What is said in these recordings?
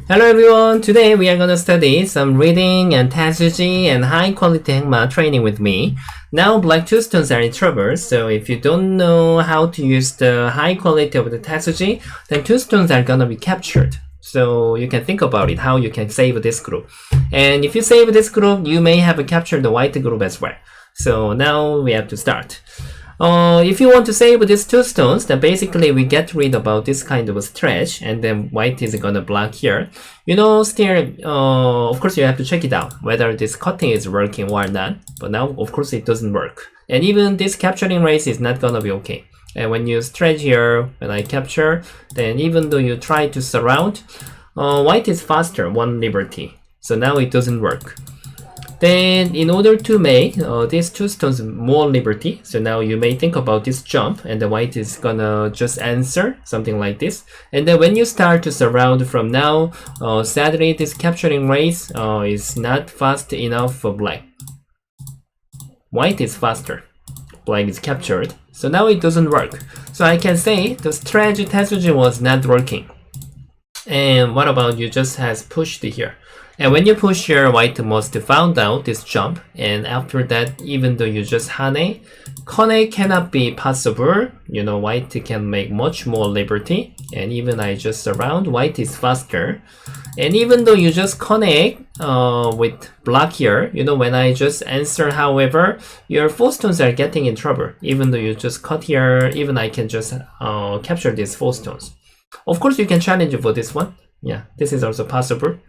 Hello everyone, today we are gonna study some reading and tatsuji and high quality hangma training with me. Now black two stones are in trouble, so if you don't know how to use the high quality of the tatsuji, then two stones are gonna be captured. So you can think about it, how you can save this group. And if you save this group, you may have captured the white group as well. So now we have to start. If you want to save these two stones, then basically we get rid about this kind of a stretch, and then white is gonna block here. You know, still, of course you have to check it out, whether this cutting is working or not. But now, of course, it doesn't work. And even this capturing rate is not gonna be okay. And when you stretch here, when I capture, then even though you try to surround, white is faster, one liberty. So now it doesn't work. Then in order to make these two stones more liberty, so now you may think about this jump, and the white is gonna just answer something like this. And then when you start to surround from now, sadly this capturing rate is not fast enough for black. White is faster, black is captured, so now it doesn't work. So I can say the stretch tetsuji was not working. And what about you just has pushed here? And when you push here, white must found out this jump, and after that, even though you just hane, connect cannot be possible. You know, white can make much more liberty, and even I just surround, white is faster. And even though you just connect with block here, you know, when I just answer, however, your four stones are getting in trouble. Even though you just cut here, even I can just capture these four stones. Of course, you can challenge for this one. Yeah, this is also possible.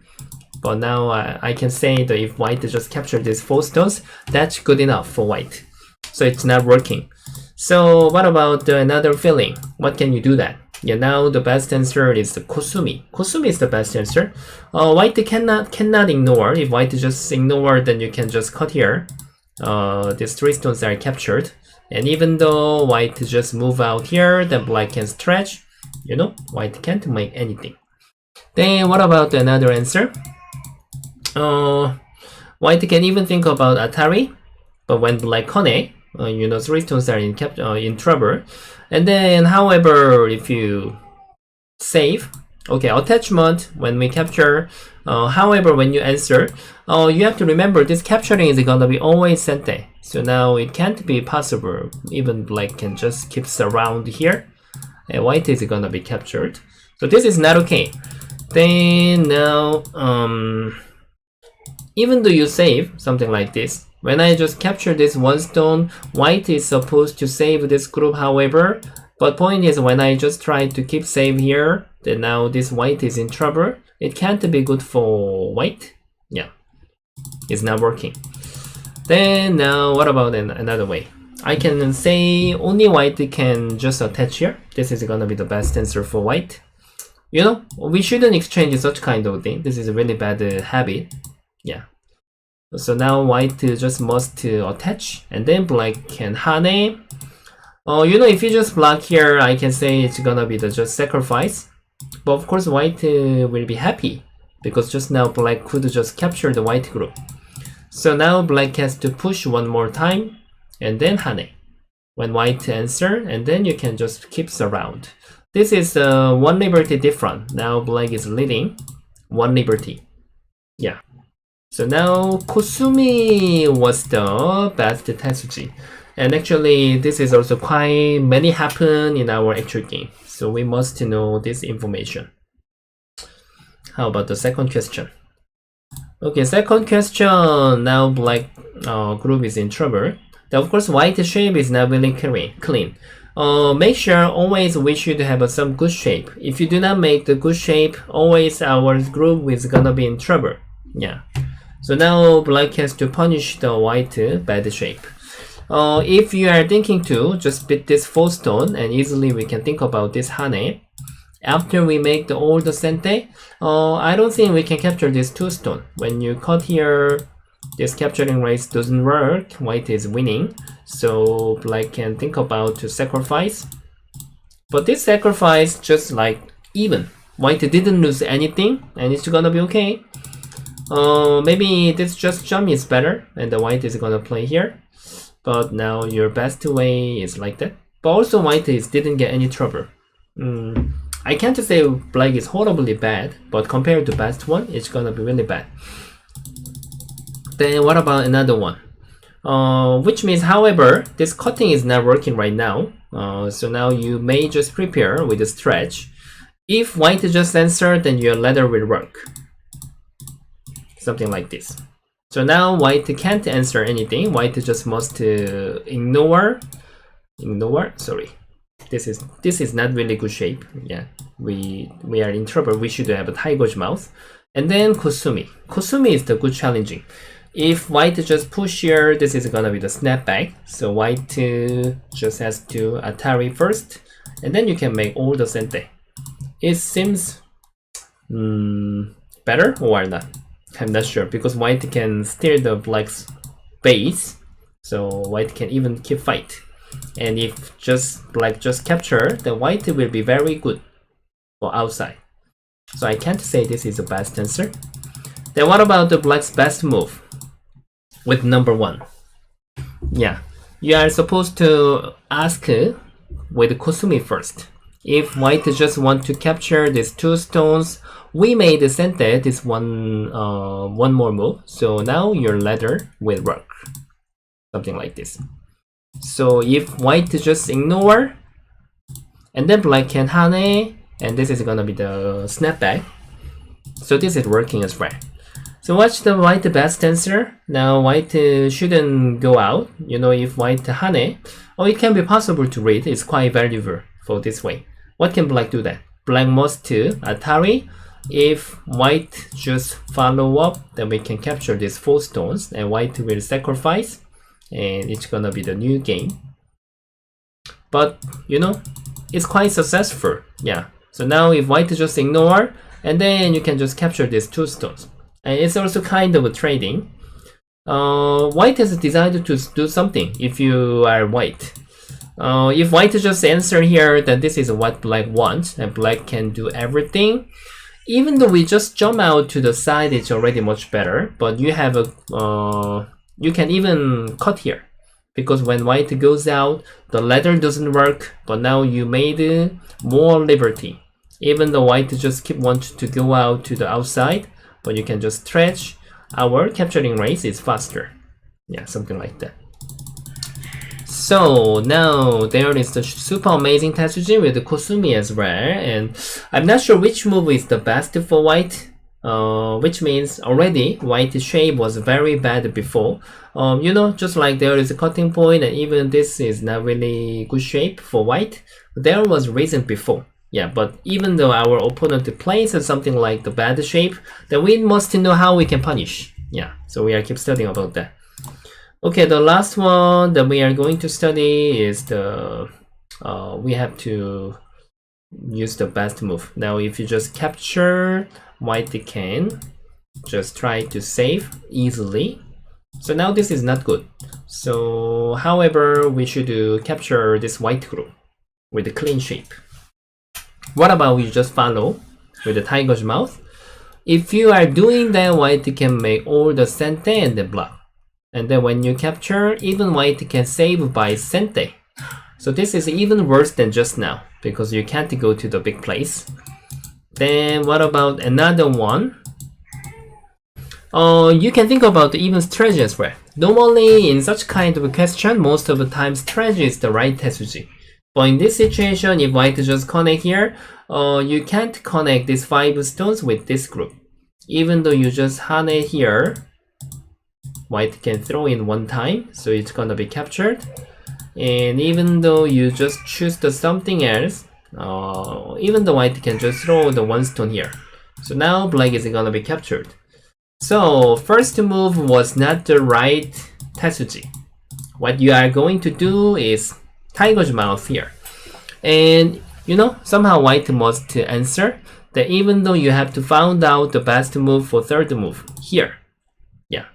But now I can say that if white just captured these four stones, that's good enough for white. So it's not working. So what about another feeling? What can you do that? Yeah, now the best answer is the Kosumi. Kosumi is the best answer. White cannot ignore. If white just ignore, then you can just cut here. These three stones are captured. And even though white just move out here, then black can stretch. You know, white can't make anything. Then what about another answer? White can even think about Atari, but when black connect, you know, three stones are in trouble. And then, however, if you save, okay, attachment when we capture, however, when you answer, you have to remember this capturing is gonna be always sente. So now it can't be possible. Even black can just keep around here, and white is gonna be captured. So this is not okay. Then now, even though you save something like this, when I just capture this one stone, white is supposed to save this group, however, but point is when I just try to keep save here, then now this white is in trouble. It can't be good for white. Yeah, it's not working. Then now what about another way? I can say only white can just attach here. This is gonna be the best answer for white. You know, we shouldn't exchange such kind of thing. This is a really bad habit. Yeah. So now white just must attach, and then black can hane. You know, if you just block here, I can say it's gonna be the just sacrifice. But of course, white will be happy because just now black could just capture the white group. So now black has to push one more time, and then hane. When white answer, and then you can just keep around. This is one liberty different. Now black is leading one liberty. Yeah. So now Kosumi was the best tetsuji. And actually this is also quite many happen in our actual game. So we must know this information. How about the second question? Okay, second question. Now black group is in trouble. Now, of course, white shape is not really clean. Make sure always we should have some good shape. If you do not make the good shape, always our group is gonna be in trouble. Yeah. So now black has to punish the white bad shape. If you are thinking to just beat this four stone, and easily we can think about this hane. After we make all the sente, I don't think we can capture this two stone. When you cut here, this capturing rate doesn't work. White is winning, so black can think about to sacrifice. But this sacrifice just like even. White didn't lose anything, and it's gonna be okay. Maybe this just jump is better, and the white is gonna play here. But now your best way is like that. But also white didn't get any trouble. I can't say black is horribly bad, but compared to best one, it's gonna be really bad. Then what about another one? Which means, however, this cutting is not working right now. So now you may just prepare with a stretch. If white just answer, then your letter will work. Something like this. So now white can't answer anything. White just must ignore. Sorry, this is not really good shape. Yeah, we are in trouble. We should have a tiger's mouth. And then Kusumi. Kusumi is the good challenging. If white just push here, this is gonna be the snapback. So white just has to Atari first, and then you can make all the sente. It seems better or not? I'm not sure, because white can steer the black's base, so white can even keep fight. And if just black just capture, then white will be very good for outside. So I can't say this is the best answer. Then what about the black's best move? With number 1. Yeah, you are supposed to ask with Kusumi first. If white just want to capture these 2 stones, we made the sente this one more move. So now your letter will work. Something like this. So if white just ignore, and then black can hane, and this is gonna be the snapback. So this is working as well. So what's the white best answer? Now white shouldn't go out. You know, if white hane, it can be possible to read. It's quite valuable for this way. What can black do then? Black must Atari. If white just follow up, then we can capture these 4 stones, and white will sacrifice, and it's gonna be the new game. But you know, it's quite successful. Yeah. So now if white just ignore, and then you can just capture these 2 stones. And it's also kind of a trading. White has decided to do something if you are white. If white just answer here, then this is what black wants, and black can do everything. Even though we just jump out to the side, it's already much better. But you have a you can even cut here, because when white goes out, the letter doesn't work. But now you made more liberty. Even though white just keep want to go out to the outside, but you can just stretch. Our capturing rate is faster. Yeah, something like that. So now there is the super amazing Tetsuji with the Kusumi as well, and I'm not sure which move is the best for white, which means already white shape was very bad before. You know, just like there is a cutting point, and even this is not really good shape for white, there was reason before. Yeah, but even though our opponent plays something like the bad shape, then we must know how we can punish. Yeah, so we are keep studying about that. Okay, the last one that we are going to study is the we have to use the best move. Now if you just capture, white can just try to save easily. So now this is not good. So however, we should capture this white group with a clean shape. What about we just follow with the tiger's mouth? If you are doing that, white can make all the sente and the block. And then when you capture, even white can save by sente. So this is even worse than just now, because you can't go to the big place. Then what about another one? You can think about even strategy as well. Normally in such kind of a question, most of the time strategy is the right Tetsuji. But in this situation, if white just connect here, you can't connect these 5 stones with this group. Even though you just hane here, white can throw in 1 time, so it's gonna be captured. And even though you just choose the something else, even the white can just throw the 1 stone here. So now black is gonna be captured. So first move was not the right Tetsuji. What you are going to do is tiger's mouth here. And you know, somehow white must answer that even though you have to find out the best move for third move here. Yeah,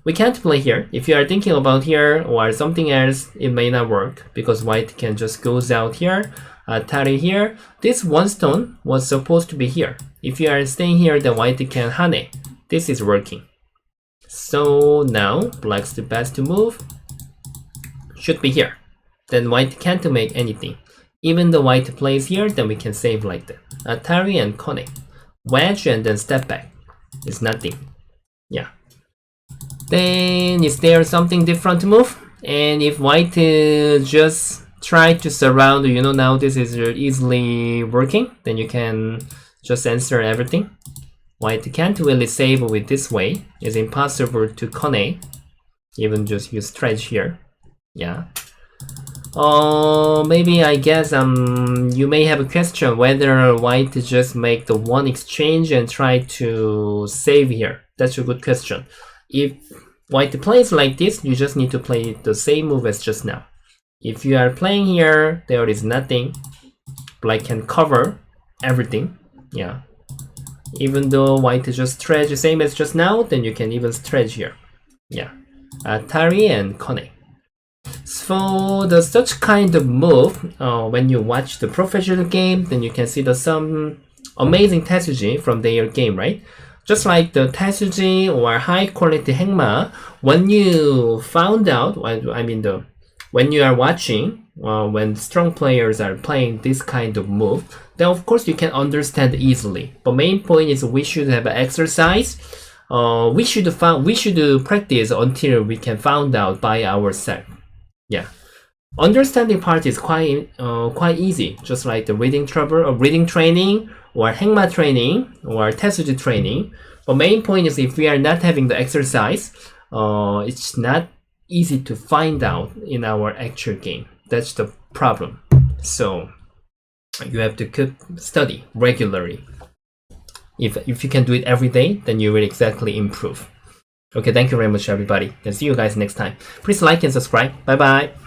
we can't play here. If you are thinking about here or something else, it may not work, because white can just goes out here, Atari here. This 1 stone was supposed to be here. If you are staying here, then white can hane. This is working. So now black's the best move should be here. Then white can't make anything. Even the white plays here, then we can save like that. Atari and Kone. Wedge and then step back. It's nothing. Yeah. Then is there something different to move? And if white just try to surround, now this is easily working, then you can just answer everything. White can't really save with this way. It's impossible to Kone. Even just use stretch here. Yeah. Maybe I guess you may have a question whether white just make the one exchange and try to save here. That's a good question. If white plays like this, you just need to play the same move as just now. If you are playing here, there is nothing. Black can cover everything. Yeah. Even though white just stretch the same as just now, then you can even stretch here. Yeah. Atari and Kone. So the such kind of move, when you watch the professional game, then you can see some amazing Tetsuji from their game, right? Just like the Tetsuji or high quality Hengma, when you found out, when you are watching, when strong players are playing this kind of move, then of course you can understand easily. But main point is we should have an exercise. We should practice until we can find out by ourselves. Yeah, understanding part is quite easy, just like the reading trouble or reading training or Hengma training or Tetsuji training. But main point is if we are not having the exercise, it's not easy to find out in our actual game. That's the problem. So you have to study regularly. If you can do it every day, then you will exactly improve. Okay, thank you very much, everybody. And see you guys next time. Please like and subscribe. Bye bye.